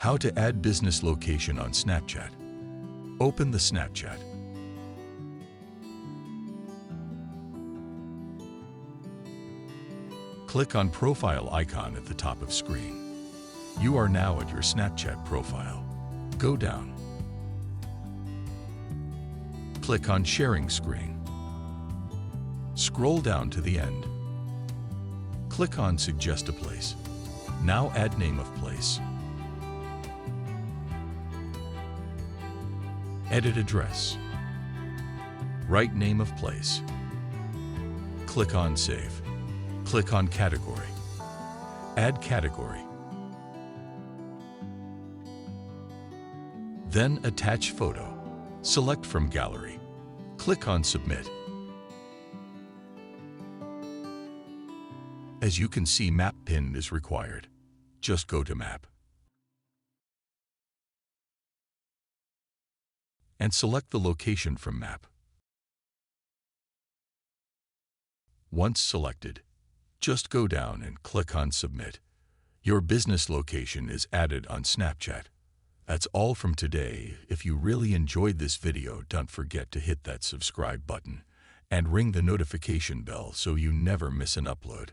How to add business location on Snapchat. Open the Snapchat. Click on profile icon at the top of screen. You are now at your Snapchat profile. Go down. Click on sharing screen. Scroll down to the end. Click on suggest a place. Now add name of place. Edit address. Write name of place. Click on save. Click on category. Add category. Then attach photo. Select from gallery. Click on submit. As you can see, map pin is required. Just go to map and select the location from map. Once selected, just go down and click on submit. Your business location is added on Snapchat. That's all from today. If you really enjoyed this video, don't forget to hit that subscribe button and ring the notification bell so you never miss an upload.